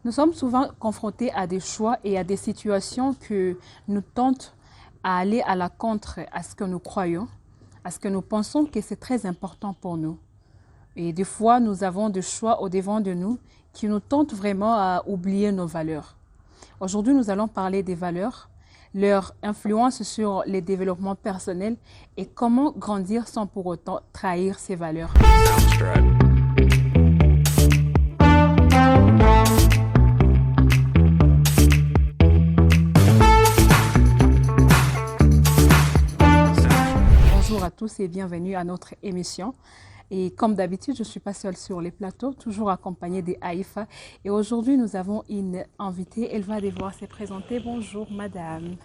Nous sommes souvent confrontés à des choix et à des situations que nous tentent à aller à la contre à ce que nous croyons, à ce que nous pensons que c'est très important pour nous. Et des fois, nous avons des choix au devant de nous qui nous tentent vraiment à oublier nos valeurs. Aujourd'hui, nous allons parler des valeurs, leur influence sur les développements personnels et comment grandir sans pour autant trahir ces valeurs. Bonjour à tous et bienvenue à notre émission. Et comme d'habitude, je ne suis pas seule sur les plateaux, toujours accompagnée d'Aïfa. Et aujourd'hui, nous avons une invitée. Elle va devoir se présenter. Bonjour, madame.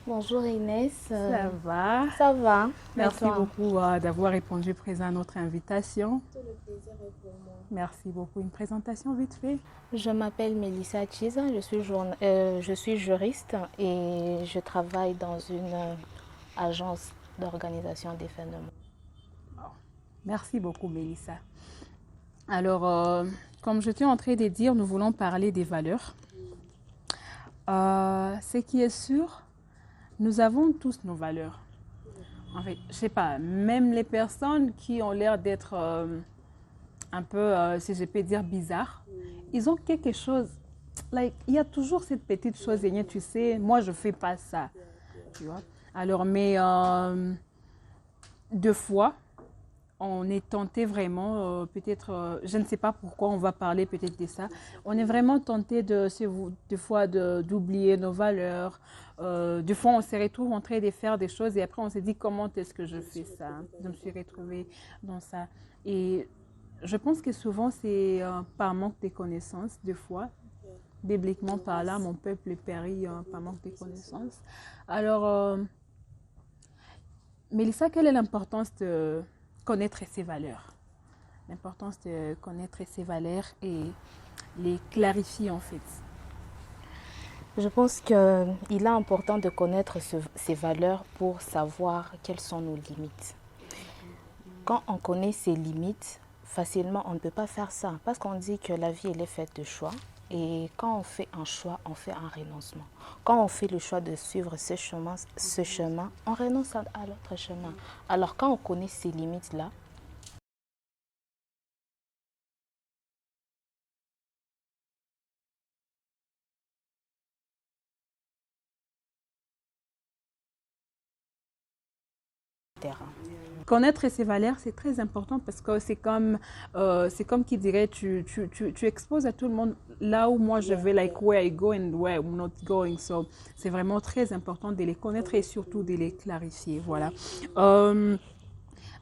Bonjour Inès. Ça va? Ça va. Merci beaucoup d'avoir répondu présent à notre invitation. Tout le plaisir est pour moi. Merci beaucoup. Une présentation vite fait. Je m'appelle Mélissa Chiza, je suis juriste et je travaille dans une agence d'organisation d'événements. Merci beaucoup, Mélissa. Alors, comme je t'ai en train de dire, nous voulons parler des valeurs. Ce qui est sûr, nous avons tous nos valeurs. En fait, je sais pas, même les personnes qui ont l'air d'être un peu, si je peux dire, bizarres, ils ont quelque chose. Il y a toujours cette petite chose, tu sais, moi je fais pas ça. Tu vois? Alors, mais deux fois, on est tenté vraiment, peut-être, je ne sais pas pourquoi on va parler peut-être de ça. On est vraiment tenté des fois d'oublier nos valeurs. Des fois, on se retrouve en train de faire des choses et après on se dit comment est-ce que je fais ça. Je me suis retrouvée dans ça. Et je pense que souvent c'est par manque de connaissances, des fois. Bibliquement par là, mon peuple périt par manque de connaissances. Alors, Mélissa, quelle est l'importance de connaître ses valeurs? L'importance de connaître ses valeurs et les clarifier en fait. Je pense qu'il est important de connaître ses valeurs pour savoir quelles sont nos limites. Quand on connaît ses limites, facilement on ne peut pas faire ça parce qu'on dit que la vie elle est faite de choix. Et quand on fait un choix, on fait un renoncement. Quand on fait le choix de suivre ce chemin, on renonce à l'autre chemin. Alors quand on connaît ces limites-là, Connaître ses valeurs, c'est très important parce que c'est comme qui dirait, tu exposes à tout le monde là où moi je vais, like where I go and where I'm not going. So, c'est vraiment très important de les connaître et surtout de les clarifier. Voilà.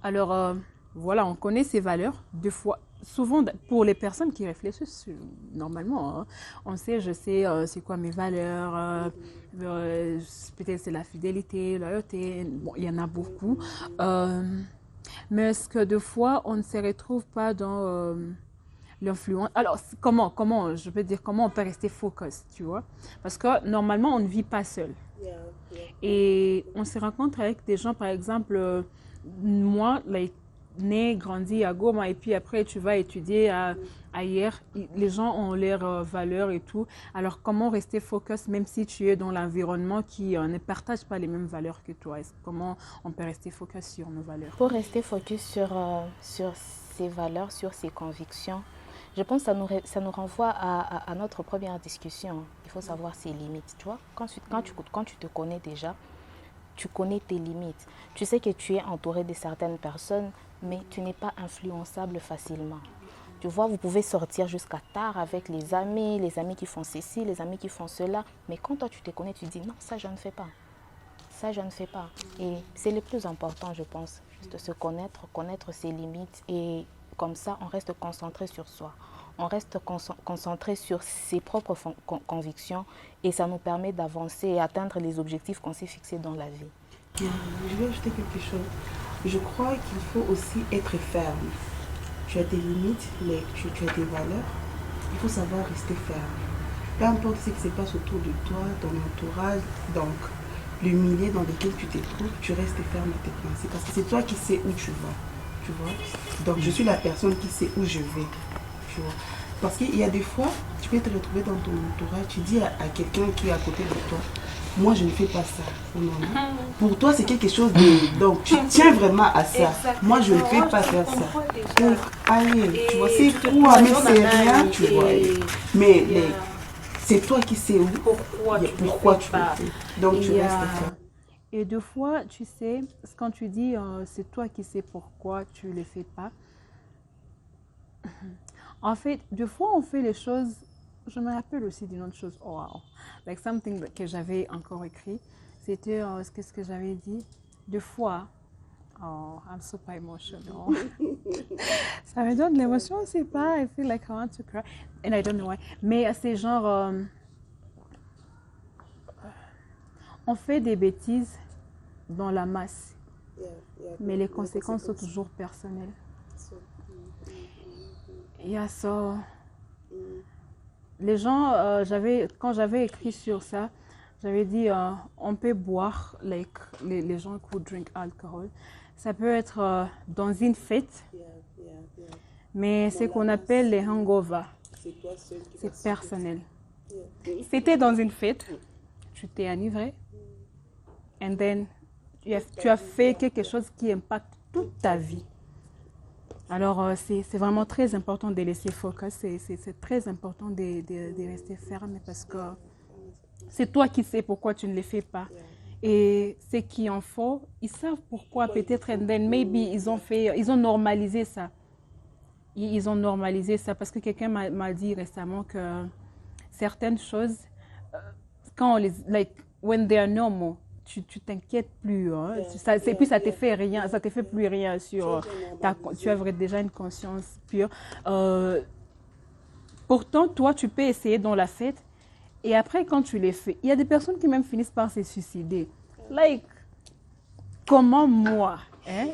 Alors, voilà, on connaît ses valeurs. Deux fois, souvent, pour les personnes qui réfléchissent, normalement, hein, on sait, je sais, c'est quoi mes valeurs. Peut-être c'est la fidélité, la loyauté. Bon, il y en a beaucoup. Mais est-ce que deux fois, on ne se retrouve pas dans l'influence? Alors, comment, je peux dire, comment on peut rester focus, tu vois? Parce que normalement, on ne vit pas seul. Et on se rencontre avec des gens, par exemple, moi, né, grandi à Goma, et puis après, tu vas étudier ailleurs. Les gens ont leurs valeurs et tout. Alors, comment rester focus, même si tu es dans l'environnement qui ne partage pas les mêmes valeurs que toi? Comment on peut rester focus sur nos valeurs? pour rester focus sur ses valeurs, sur ses convictions, je pense que ça nous renvoie à notre première discussion. Il faut savoir ses limites. Tu vois, quand tu te connais déjà, tu connais tes limites. Tu sais que tu es entouré de certaines personnes, mais tu n'es pas influençable facilement. Tu vois, vous pouvez sortir jusqu'à tard avec les amis qui font ceci, les amis qui font cela. Mais quand toi, tu te connais, tu dis non, ça, je ne fais pas. Ça, je ne fais pas. Et c'est le plus important, je pense, juste de se connaître ses limites. Et comme ça, on reste concentré sur soi. On reste concentré sur ses propres convictions et ça nous permet d'avancer et atteindre les objectifs qu'on s'est fixés dans la vie. Je vais ajouter quelque chose. Je crois qu'il faut aussi être ferme. Tu as des limites, mais tu as des valeurs. Il faut savoir rester ferme. Peu importe ce qui se passe autour de toi, ton entourage, donc le milieu dans lequel tu te trouves, tu restes ferme à tes principes. Parce que c'est toi qui sais où tu vas. Tu vois? Donc je suis la personne qui sait où je vais. Tu vois? Parce qu'il y a des fois, tu peux te retrouver dans ton entourage, tu dis à quelqu'un qui est à côté de toi, moi je ne fais pas ça. Non, non. Pour toi c'est quelque chose de... Donc tu tiens vraiment à ça. Exactement. Moi je ne fais pas Je faire ça. comprends déjà. Donc allez, tu vois, Et c'est tu te quoi, mais présentes c'est en rien, âme tu vois. et- Mais et, c'est toi qui sais où. pourquoi tu tu le le fais fais. Donc tu Et, restes euh, ça. et deux fois, tu sais, quand tu dis c'est toi qui sais pourquoi tu ne le fais pas, en fait, deux fois on fait les choses, je me rappelle aussi d'une autre chose, oh wow, like something que j'avais encore écrit, c'était, qu'est-ce que j'avais dit? Deux fois, oh, I'm super emotional. Ça me donne de l'émotion, c'est pas, I feel like I want to cry, and I don't know why. Mais c'est genre, on fait des bêtises dans la masse, mais les conséquences sont toujours personnelles. Yeah, so, les gens, quand j'avais écrit sur ça, j'avais dit, on peut boire, like, les gens qui drink alcool. Ça peut être dans une fête, mais c'est qu'on appelle les hangovers. C'est personnel. C'était dans une fête, tu t'es enivré, and then tu as fait quelque chose qui impacte toute ta vie. Alors, c'est vraiment très important de laisser focus, c'est très important de rester ferme parce que c'est toi qui sais pourquoi tu ne les fais pas. Et ceux qui en font, ils savent pourquoi peut-être, and then maybe ils ont normalisé ça. Ils ont normalisé ça parce que quelqu'un m'a dit récemment que certaines choses, quand on les, like, when they are normal, tu t'inquiètes plus, hein. Et puis ça te fait rien, ça te fait plus rien sur tu as déjà une conscience pure. Pourtant, toi, tu peux essayer dans la fête et après, quand tu les fais, il y a des personnes qui même finissent par se suicider. Like, comment moi, hein?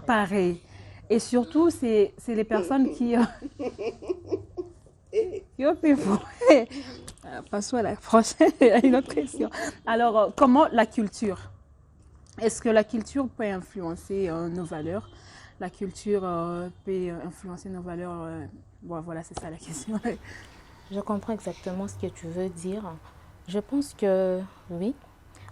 Pareil. Et surtout, c'est les personnes qui... Yo, people. Passons à la prochaine, une autre question. Alors, comment la culture? Est-ce que la culture peut influencer nos valeurs? La culture peut influencer nos valeurs? Bon, voilà, c'est ça la question. Je comprends exactement ce que tu veux dire. Je pense que oui.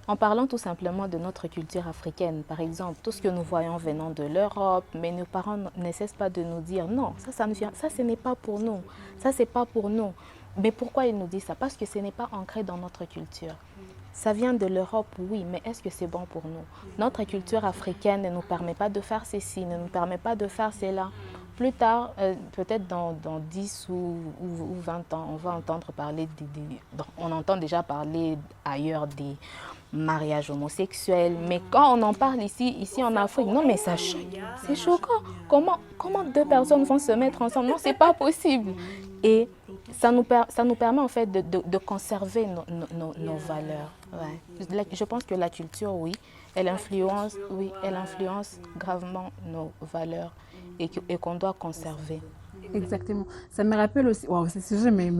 En parlant tout simplement de notre culture africaine, par exemple, tout ce que nous voyons venant de l'Europe, mais nos parents ne cessent pas de nous dire non, ça ce n'est pas pour nous, ça c'est pas pour nous. Mais pourquoi ils nous disent ça? Parce que ce n'est pas ancré dans notre culture. Ça vient de l'Europe, oui, mais est-ce que c'est bon pour nous? Notre culture africaine ne nous permet pas de faire ceci, ne nous permet pas de faire cela. Plus tard, peut-être dans 10 ou 20 ans, on va entendre parler, on entend déjà parler ailleurs des mariages homosexuels, mais quand on en parle ici en Afrique, non mais ça choque, c'est choquant. Comment deux personnes vont se mettre ensemble? Non, c'est pas possible. Et ça nous permet en fait de conserver nos valeurs. Ouais. Je pense que la culture, oui, elle influence gravement nos valeurs et qu'on doit conserver. Exactement. Ça me rappelle aussi, wow, c'est sujet, mais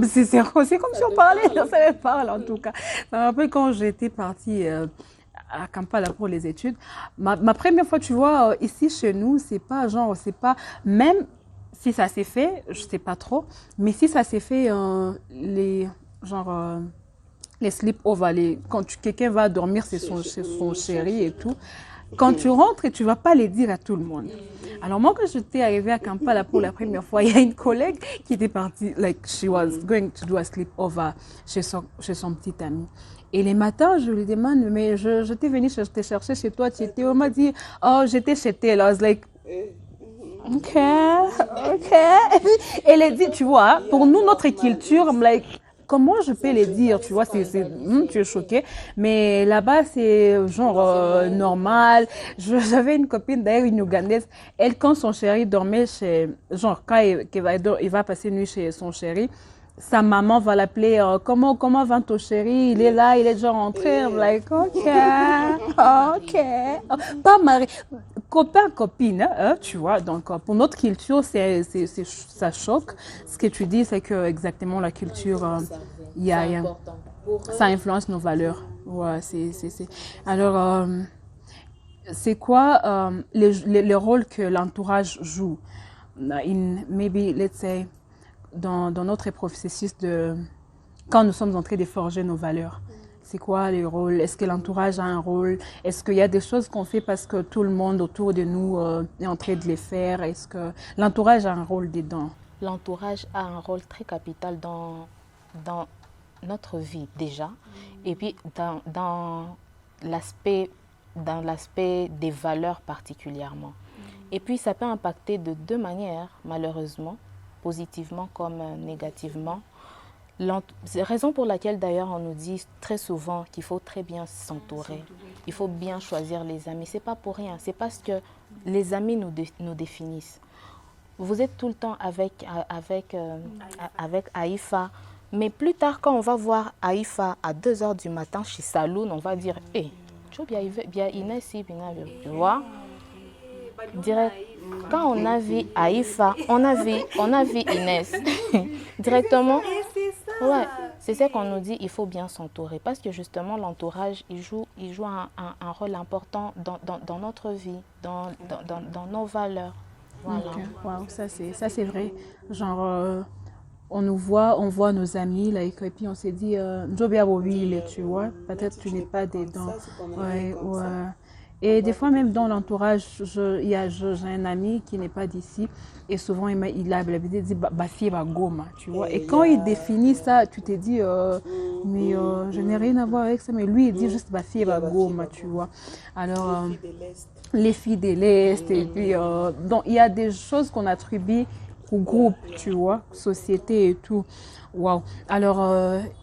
c'est aussi comme si on parlait, on savait parler en tout cas. Ça me rappelle quand j'étais partie à Kampala pour les études. Ma première fois, tu vois, ici chez nous, c'est pas même si ça s'est fait, je sais pas trop, mais si ça s'est fait, les sleep-over, quand quelqu'un va dormir, c'est chez son chéri et tout. Quand tu rentres, tu ne vas pas les dire à tout le monde. Alors moi, quand j'étais arrivée à Kampala pour la première fois, il y a une collègue qui était partie, like she was going to do a sleepover chez son petit ami. Et les matins, je lui demande, mais j'étais venue te chercher chez toi, tu étais, on m'a dit, oh, j'étais chez elle. I was like, ok. Et elle a dit, tu vois, pour nous, notre culture, I'm like, comment je peux les dire, tu vois, tu es choquée, mais là-bas, c'est genre normal. J'avais une copine, d'ailleurs, une Ougandaise, elle, quand son chéri dormait quand il va passer une nuit chez son chéri, sa maman va l'appeler, comment va ton chéri, il est là, il est déjà rentré, I'm like, ok, pas marié, copain, copine, hein, tu vois, donc pour notre culture, ça choque. Ce que tu dis, c'est que exactement la culture, ça influence nos valeurs. Ouais, Alors, c'est quoi les rôles que l'entourage joue? Maybe, let's say, dans notre processus de... Quand nous sommes en train de forger nos valeurs, c'est quoi les rôles? Est-ce que l'entourage a un rôle? Est-ce qu'il y a des choses qu'on fait parce que tout le monde autour de nous est en train de les faire? Est-ce que l'entourage a un rôle dedans? L'entourage a un rôle très capital dans notre vie déjà, et puis dans l'aspect des valeurs particulièrement. Et puis ça peut impacter de deux manières, malheureusement, positivement comme négativement. C'est la raison pour laquelle d'ailleurs on nous dit très souvent qu'il faut très bien s'entourer. Il faut bien choisir les amis. C'est pas pour rien, c'est parce que les amis nous définissent. Vous êtes tout le temps avec Aïfa, mais plus tard quand on va voir Aïfa à 2 h du matin chez Saloon, on va dire « Hé, tu vois Inès, tu vois ?» Direct. Quand on a vu Aïfa, on a vu Inès. Directement. Ouais, c'est ça qu'on nous dit, il faut bien s'entourer. Parce que justement, l'entourage, il joue un rôle important dans notre vie, dans nos valeurs. Voilà. Okay. Wow, ça c'est vrai. Genre, on voit nos amis, là, et puis on s'est dit, tu vois, peut-être tu n'es pas dedans. Ouais, ouais. Et des fois, même dans l'entourage, j'ai un ami qui n'est pas d'ici, et souvent il a l'habitude de dire Bafi Bagoma, tu vois. Et quand il définit ça, tu te dis, mais je n'ai rien à voir avec ça, mais lui il dit juste Bafi Bagoma, tu vois. Alors, les filles de l'Est, et puis, donc il y a des choses qu'on attribue au groupe, tu vois, société et tout. Waouh. Alors,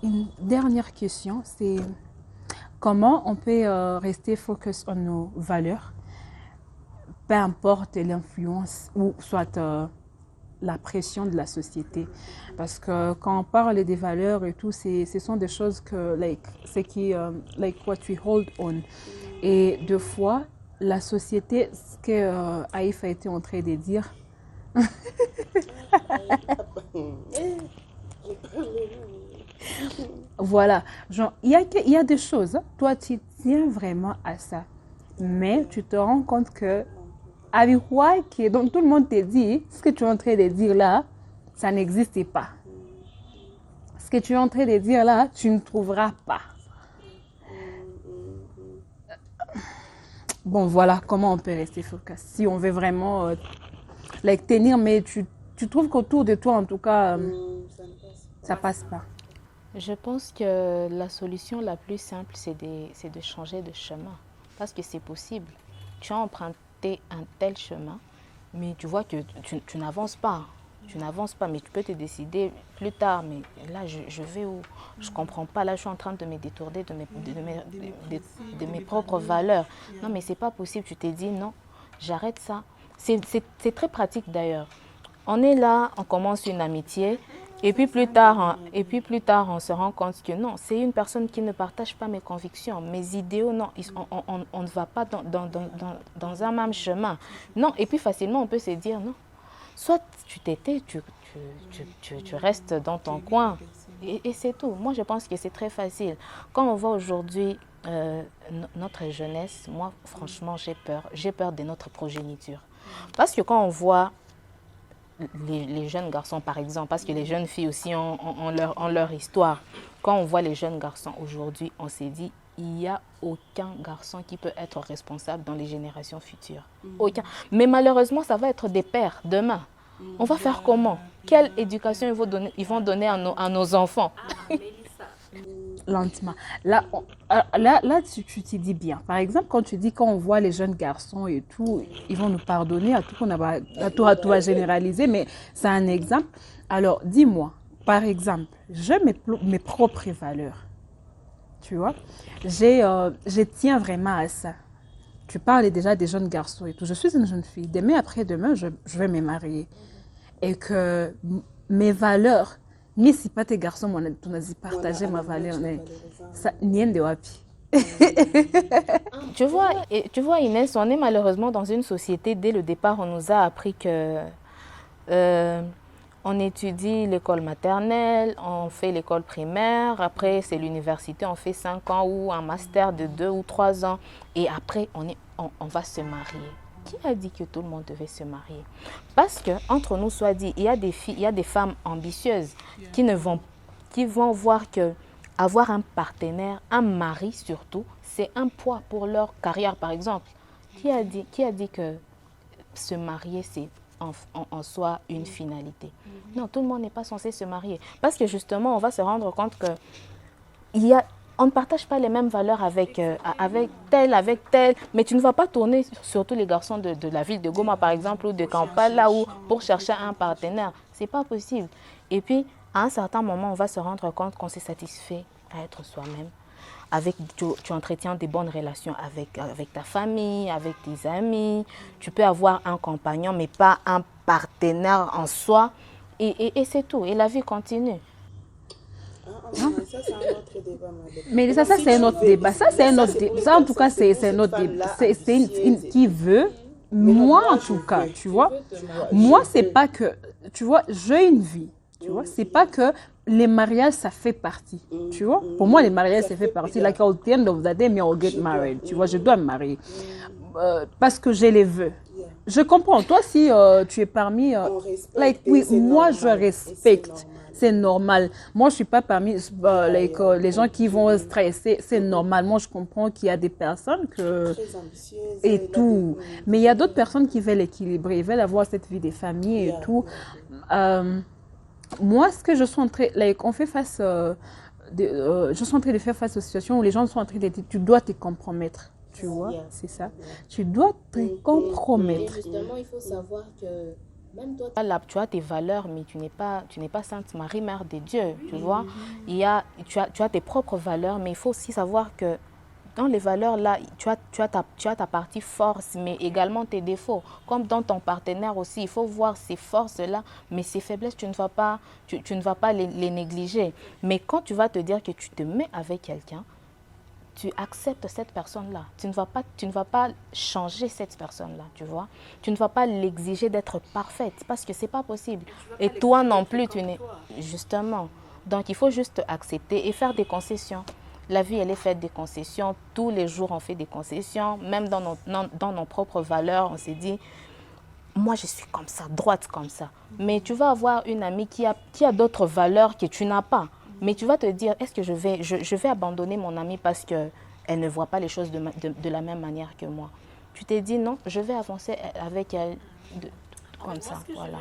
une dernière question, c'est. Comment on peut rester focus sur nos valeurs, peu importe l'influence ou soit la pression de la société. Parce que quand on parle des valeurs et tout, ce sont des choses que, c'est qui, what we hold on. Et deux fois, la société, ce que Aïfa était en train de dire, voilà, genre, il y a des choses, toi tu tiens vraiment à ça, mais tu te rends compte que, avec quoi, donc tout le monde te dit, ce que tu es en train de dire là, ça n'existe pas. Ce que tu es en train de dire là, tu ne trouveras pas. Bon, voilà comment on peut rester focus. Si on veut vraiment tenir, mais tu trouves qu'autour de toi, en tout cas, ça passe pas. Je pense que la solution la plus simple, c'est de changer de chemin. Parce que c'est possible. Tu as emprunté un tel chemin, mais tu vois que tu n'avances pas. Tu n'avances pas, mais tu peux te décider plus tard. Mais là, je vais où? Je ne comprends pas. Là, je suis en train de me détourner de mes propres valeurs. Non, mais ce n'est pas possible. Tu t'es dit, non, j'arrête ça. C'est très pratique d'ailleurs. On est là, on commence une amitié. Et puis plus tard, on se rend compte que non, c'est une personne qui ne partage pas mes convictions, mes idéaux, non, on ne va pas dans un même chemin. Non, et puis facilement, on peut se dire non. Soit tu t'étais, tu restes dans ton coin, et c'est tout. Moi, je pense que c'est très facile. Quand on voit aujourd'hui notre jeunesse, moi, franchement, j'ai peur de notre progéniture. Parce que quand on voit les jeunes garçons, par exemple, parce que les jeunes filles aussi ont leur histoire. Quand on voit les jeunes garçons aujourd'hui, on s'est dit, il n'y a aucun garçon qui peut être responsable dans les générations futures. Aucun. Mais malheureusement, ça va être des pères demain. On va faire comment? Quelle éducation ils vont donner à nos enfants? Lentement. Là, tu t'y dis bien. Par exemple, quand on voit les jeunes garçons et tout, ils vont nous pardonner à tout à généraliser, mais c'est un exemple. Alors, dis-moi, par exemple, j'ai mes propres valeurs. Tu vois, je tiens vraiment à ça. Tu parles déjà des jeunes garçons et tout. Je suis une jeune fille. Demain, après-demain, je vais me marier. Et que mes valeurs, mais si pas tes garçons, tu as partagé ma valeur. Ça n'y est de wapi. Tu vois, Inès, on est malheureusement dans une société, dès le départ, on nous a appris que on étudie l'école maternelle, on fait l'école primaire, après c'est l'université, on fait 5 ans ou un master de 2 ou 3 ans, et après on va se marier. Qui a dit que tout le monde devait se marier? Parce que, entre nous soit dit, il y a des filles, il y a des femmes ambitieuses qui vont voir que avoir un partenaire, un mari surtout, c'est un poids pour leur carrière, par exemple. Qui a dit que se marier, c'est en soi une finalité? Non, tout le monde n'est pas censé se marier. Parce que justement, on va se rendre compte que on ne partage pas les mêmes valeurs avec tel, mais tu ne vas pas tourner, surtout les garçons de la ville de Goma, par exemple, ou de Kampala, pour chercher un partenaire. Ce n'est pas possible. Et puis, à un certain moment, on va se rendre compte qu'on s'est satisfait à être soi-même. Tu entretiens des bonnes relations avec ta famille, avec tes amis. Tu peux avoir un compagnon, mais pas un partenaire en soi. Et c'est tout. Et la vie continue. Ça, c'est un autre débat, madame. Mais ça c'est un autre débat. Ça, c'est un autre débat. Ça, en tout cas, c'est un autre débat. C'est une qui veut. Moi, en tout cas, tu vois. Moi, c'est pas que... Tu vois, j'ai une vie. Tu vois, c'est pas que les mariages, ça fait partie. Tu vois, pour moi, les mariages, ça fait partie. Like, at the end of the day, me I'll get married. Tu vois, je dois me marier. Parce que j'ai les vœux. Je comprends. Toi, si tu es parmi... like, oui, moi, je respecte. C'est normal. Moi, je ne suis pas parmi les gens qui vont stresser. C'est normal. Moi, je comprends qu'il y a des personnes que... Et tout. Mais il y a d'autres personnes qui veulent équilibrer. Ils veulent avoir cette vie des familles et tout. Moi, ce que je suis en train... on fait face... je suis en train de faire face aux situations où les gens sont en train de dire tu dois te compromettre. Tu vois, c'est ça. Tu dois te compromettre. Et justement, il faut savoir que même toi, là, tu as tes valeurs, mais tu n'es pas Sainte Marie, Mère de Dieu, tu vois. Tu as tes propres valeurs, mais il faut aussi savoir que dans les valeurs, là, tu as ta partie force, mais également tes défauts. Comme dans ton partenaire aussi, il faut voir ces forces-là, mais ces faiblesses, tu ne vas pas les négliger. Mais quand tu vas te dire que tu te mets avec quelqu'un, tu acceptes cette personne-là. Tu ne vas pas changer cette personne-là, tu vois. Tu ne vas pas l'exiger d'être parfaite parce que ce n'est pas possible. Et toi non plus, tu n'es... Justement. Donc, il faut juste accepter et faire des concessions. La vie, elle est faite des concessions. Tous les jours, on fait des concessions. Même dans nos propres valeurs, on s'est dit, moi, je suis comme ça, droite comme ça. Mais tu vas avoir une amie qui a d'autres valeurs que tu n'as pas. Mais tu vas te dire, est-ce que je vais abandonner mon amie parce qu'elle ne voit pas les choses de la même manière que moi? Tu t'es dit, non, je vais avancer avec elle comme ça. Voilà.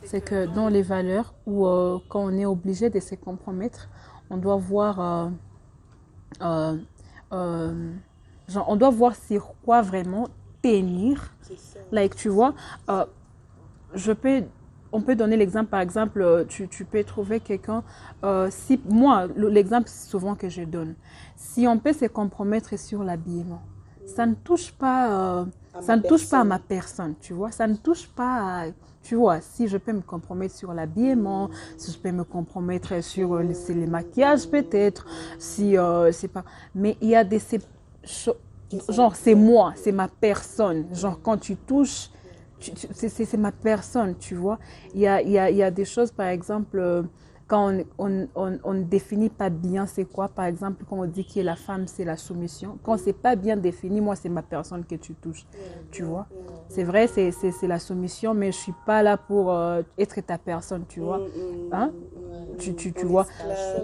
C'est que dans les valeurs, où quand on est obligé de se compromettre, on doit voir, on doit voir sur quoi vraiment tenir. Like, tu vois, on peut donner l'exemple, par exemple, tu peux trouver quelqu'un, si moi, l'exemple souvent que je donne, si on peut se compromettre sur l'habillement, ça ne touche pas, à ma personne, tu vois, ça ne touche pas à, tu vois, si je peux me compromettre sur l'habillement, si je peux me compromettre sur les maquillages peut-être, si c'est pas, mais il y a des genre c'est moi, c'est ma personne, genre quand tu touches, c'est ma personne, tu vois. Il y a des choses, par exemple, quand on ne définit pas bien c'est quoi, par exemple, quand on dit que la femme, c'est la soumission. Quand c'est pas bien défini, moi, c'est ma personne que tu touches, tu vois. C'est vrai, c'est la soumission, mais je suis pas là pour être ta personne, tu vois. Hein? Tu vois,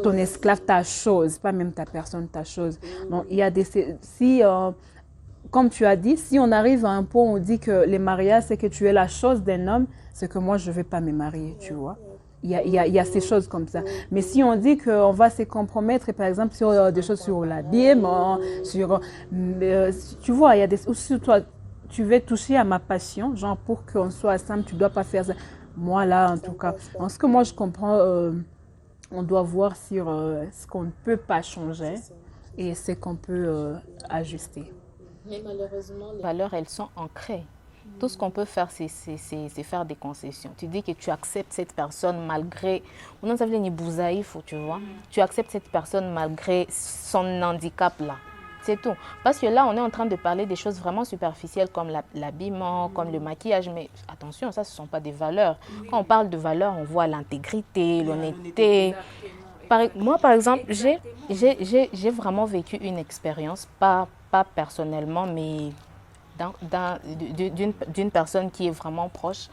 ton esclave, ta chose, pas même ta personne, ta chose. Donc, il y a comme tu as dit, si on arrive à un point où on dit que les mariages, c'est que tu es la chose d'un homme, c'est que moi, je ne vais pas me marier, tu vois. Il y a ces choses comme ça. Mais si on dit qu'on va se compromettre, par exemple, sur des choses sur l'habillement, sur... tu vois, il y a des... Aussi, toi, tu veux toucher à ma passion, genre pour qu'on soit ensemble, tu ne dois pas faire ça. Moi, là, en tout cas, en ce que moi, je comprends, on doit voir sur ce qu'on ne peut pas changer et ce qu'on peut ajuster. Mais malheureusement, les valeurs, elles sont ancrées. Tout ce qu'on peut faire, c'est faire des concessions. Tu dis que tu acceptes cette personne malgré... Tu vois. Tu acceptes cette personne malgré son handicap là. C'est tout. Parce que là, on est en train de parler des choses vraiment superficielles comme l'habillement, comme le maquillage. Mais attention, ça, ce ne sont pas des valeurs. Quand on parle de valeurs, on voit l'intégrité, l'honnêteté. Moi, par exemple, j'ai vraiment vécu une expérience, pas personnellement, mais d'une personne qui est vraiment proche.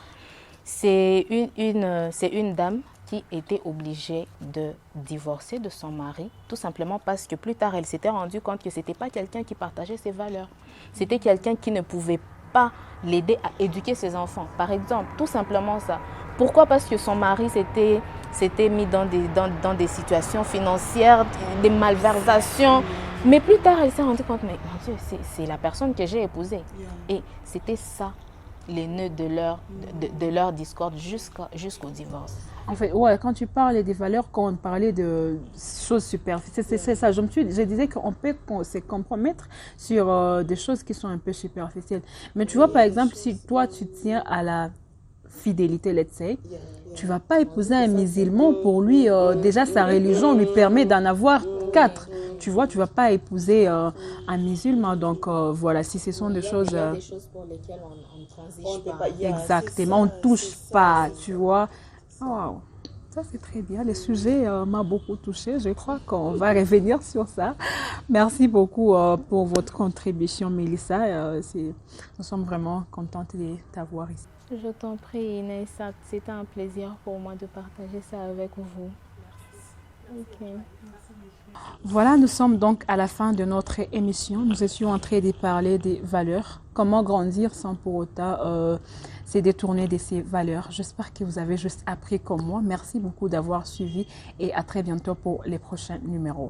C'est une dame qui était obligée de divorcer de son mari, tout simplement parce que plus tard, elle s'était rendue compte que ce n'était pas quelqu'un qui partageait ses valeurs. C'était quelqu'un qui ne pouvait pas l'aider à éduquer ses enfants. Par exemple, tout simplement ça. Pourquoi? Parce que son mari s'était mis dans des situations financières, des malversations. Mais plus tard, elle s'est rendue compte, mais mon Dieu, c'est la personne que j'ai épousée. Et c'était ça, les nœuds de leur discorde jusqu'au divorce. En fait, ouais, quand tu parlais des valeurs, quand on parlait de choses superficielles, c'est ça. Je disais qu'on peut se compromettre sur des choses qui sont un peu superficielles. Mais tu vois, par exemple, si toi, tu tiens à la fidélité, let's say, tu vas pas épouser un musulman pour lui. Déjà, sa religion lui permet d'en avoir 4. Tu vois, tu vas pas épouser un musulman. Donc, voilà, si ce sont des choses... Il y a des choses pour lesquelles on ne transige pas. Exactement, on ne touche pas, tu vois. Wow. Ça, c'est très bien. Le sujet m'a beaucoup touchée. Je crois qu'on va revenir sur ça. Merci beaucoup pour votre contribution, Mélissa. Nous sommes vraiment contentes de t'avoir ici. Je t'en prie, Inès. C'était un plaisir pour moi de partager ça avec vous. Ok. Voilà, nous sommes donc à la fin de notre émission. Nous étions en train de parler des valeurs. Comment grandir sans pour autant se détourner de ces valeurs. J'espère que vous avez juste appris comme moi. Merci beaucoup d'avoir suivi et à très bientôt pour les prochains numéros.